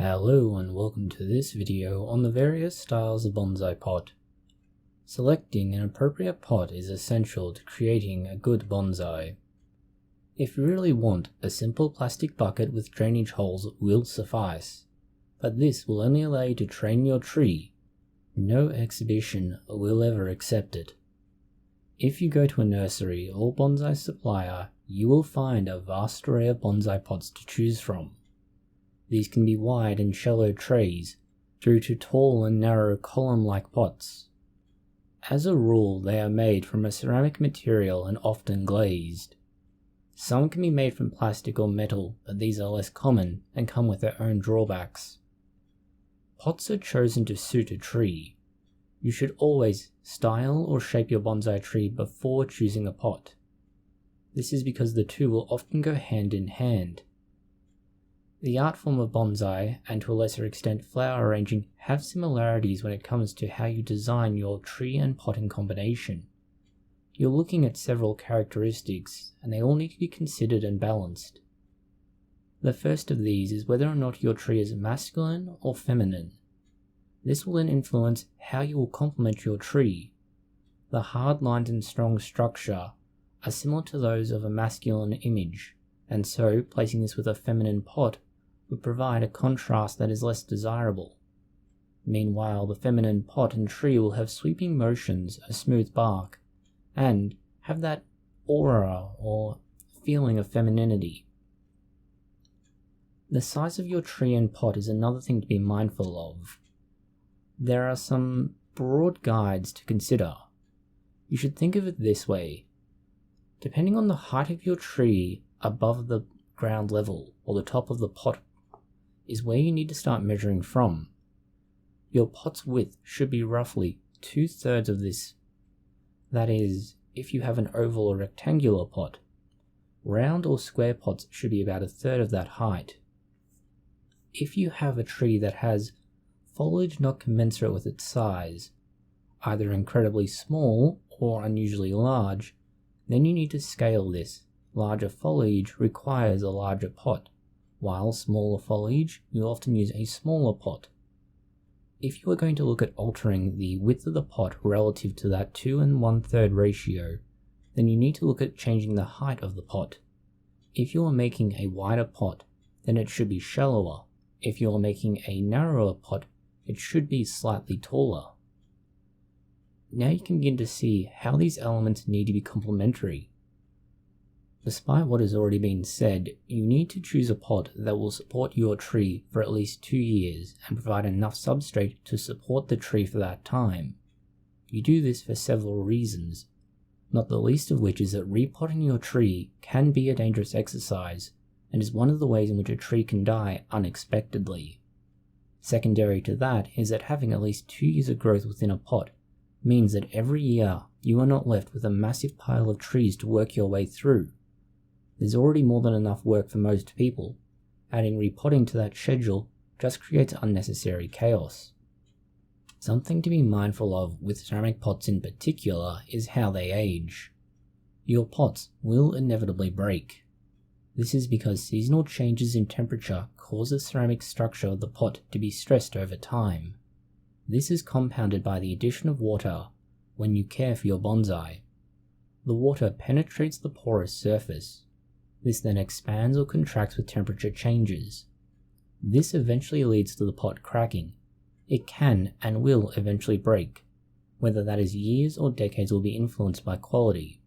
Hello and welcome to this video on the various styles of bonsai pot. Selecting an appropriate pot is essential to creating a good bonsai. If you really want, a simple plastic bucket with drainage holes will suffice, but this will only allow you to train your tree. No exhibition will ever accept it. If you go to a nursery or bonsai supplier, you will find a vast array of bonsai pots to choose from. These can be wide and shallow trays, through to tall and narrow column-like pots. As a rule, they are made from a ceramic material and often glazed. Some can be made from plastic or metal, but these are less common and come with their own drawbacks. Pots are chosen to suit a tree. You should always style or shape your bonsai tree before choosing a pot. This is because the two will often go hand in hand. The art form of bonsai, and to a lesser extent flower arranging, have similarities when it comes to how you design your tree and potting combination. You're looking at several characteristics, and they all need to be considered and balanced. The first of these is whether or not your tree is masculine or feminine. This will then influence how you will complement your tree. The hard lines and strong structure are similar to those of a masculine image, and so placing this with a feminine pot would provide a contrast that is less desirable. Meanwhile, the feminine pot and tree will have sweeping motions, a smooth bark, and have that aura or feeling of femininity. The size of your tree and pot is another thing to be mindful of. There are some broad guides to consider. You should think of it this way. Depending on the height of your tree above the ground level or the top of the pot is where you need to start measuring from. Your pot's width should be roughly 2/3 of this. That is, if you have an oval or rectangular pot. Round or square pots should be about 1/3 of that height. If you have a tree that has foliage not commensurate with its size, either incredibly small or unusually large, then you need to scale this. Larger foliage requires a larger pot, while smaller foliage, you often use a smaller pot. If you are going to look at altering the width of the pot relative to that 2 1/3 ratio, then you need to look at changing the height of the pot. If you are making a wider pot, then it should be shallower. If you are making a narrower pot, it should be slightly taller. Now you can begin to see how these elements need to be complementary. Despite what has already been said, you need to choose a pot that will support your tree for at least 2 years and provide enough substrate to support the tree for that time. You do this for several reasons, not the least of which is that repotting your tree can be a dangerous exercise and is one of the ways in which a tree can die unexpectedly. Secondary to that is that having at least 2 years of growth within a pot means that every year you are not left with a massive pile of trees to work your way through. There's already more than enough work for most people. Adding repotting to that schedule just creates unnecessary chaos. Something to be mindful of with ceramic pots in particular is how they age. Your pots will inevitably break. This is because seasonal changes in temperature cause the ceramic structure of the pot to be stressed over time. This is compounded by the addition of water when you care for your bonsai. The water penetrates the porous surface. This then expands or contracts with temperature changes. This eventually leads to the pot cracking. It can and will eventually break. Whether that is years or decades will be influenced by quality.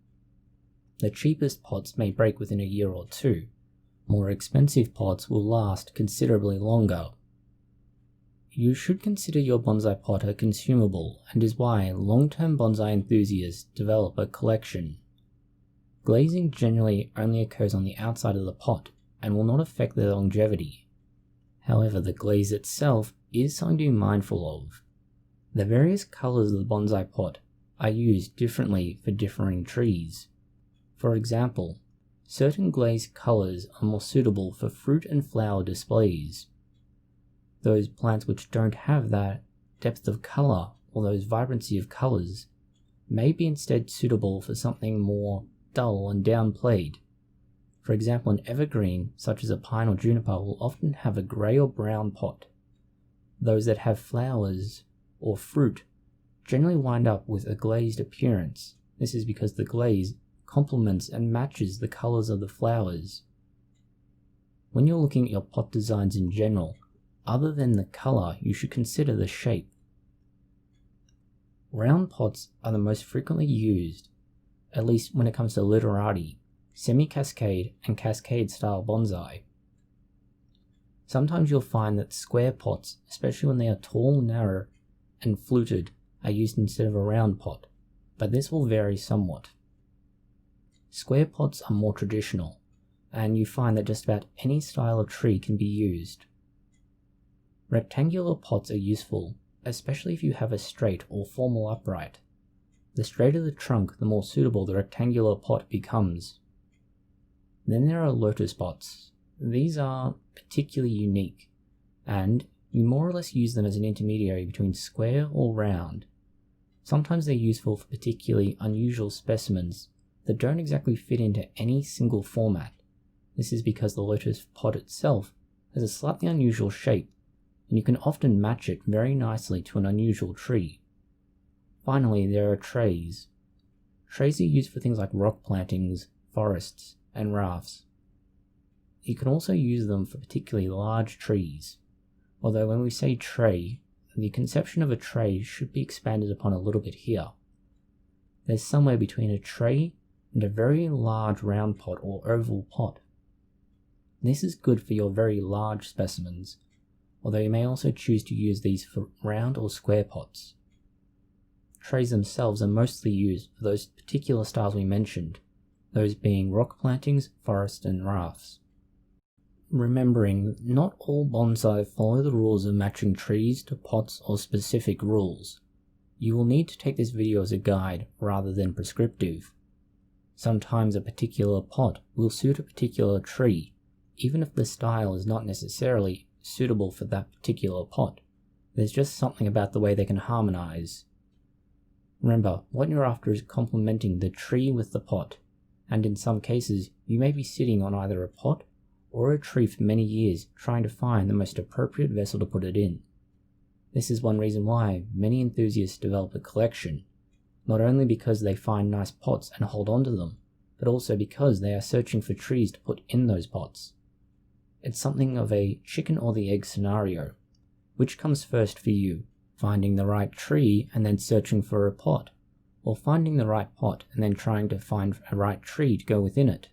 The cheapest pots may break within a year or two. More expensive pots will last considerably longer. You should consider your bonsai pot a consumable, and is why long-term bonsai enthusiasts develop a collection. Glazing generally only occurs on the outside of the pot and will not affect their longevity. However, the glaze itself is something to be mindful of. The various colours of the bonsai pot are used differently for differing trees. For example, certain glaze colours are more suitable for fruit and flower displays. Those plants which don't have that depth of colour or those vibrancy of colours may be instead suitable for something more dull and downplayed. For example, an evergreen, such as a pine or juniper, will often have a grey or brown pot. Those that have flowers or fruit generally wind up with a glazed appearance. This is because the glaze complements and matches the colours of the flowers. When you're looking at your pot designs in general, other than the colour, you should consider the shape. Round pots are the most frequently used, at least when it comes to literati, semi-cascade and cascade style bonsai. Sometimes you'll find that square pots, especially when they are tall, narrow, and fluted, are used instead of a round pot, but this will vary somewhat. Square pots are more traditional, and you find that just about any style of tree can be used. Rectangular pots are useful, especially if you have a straight or formal upright. The straighter the trunk, the more suitable the rectangular pot becomes. Then there are lotus pots. These are particularly unique, and you more or less use them as an intermediary between square or round. Sometimes they're useful for particularly unusual specimens that don't exactly fit into any single format. This is because the lotus pot itself has a slightly unusual shape, and you can often match it very nicely to an unusual tree. Finally, there are trays. Trays are used for things like rock plantings, forests, and rafts. You can also use them for particularly large trees, although when we say tray, the conception of a tray should be expanded upon a little bit here. There's somewhere between a tray and a very large round pot or oval pot. This is good for your very large specimens, although you may also choose to use these for round or square pots. Trays themselves are mostly used for those particular styles we mentioned, those being rock plantings, forests, and rafts. Remembering, not all bonsai follow the rules of matching trees to pots or specific rules. You will need to take this video as a guide rather than prescriptive. Sometimes a particular pot will suit a particular tree, even if the style is not necessarily suitable for that particular pot. There's just something about the way they can harmonize. Remember, what you're after is complementing the tree with the pot, and in some cases you may be sitting on either a pot or a tree for many years trying to find the most appropriate vessel to put it in. This is one reason why many enthusiasts develop a collection, not only because they find nice pots and hold on to them, but also because they are searching for trees to put in those pots. It's something of a chicken or the egg scenario. Which comes first for you? Finding the right tree and then searching for a pot, or finding the right pot and then trying to find a right tree to go within it?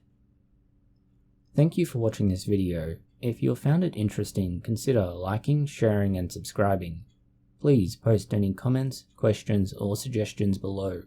Thank you for watching this video. If you found it interesting, consider liking, sharing, and subscribing. Please post any comments, questions, or suggestions below.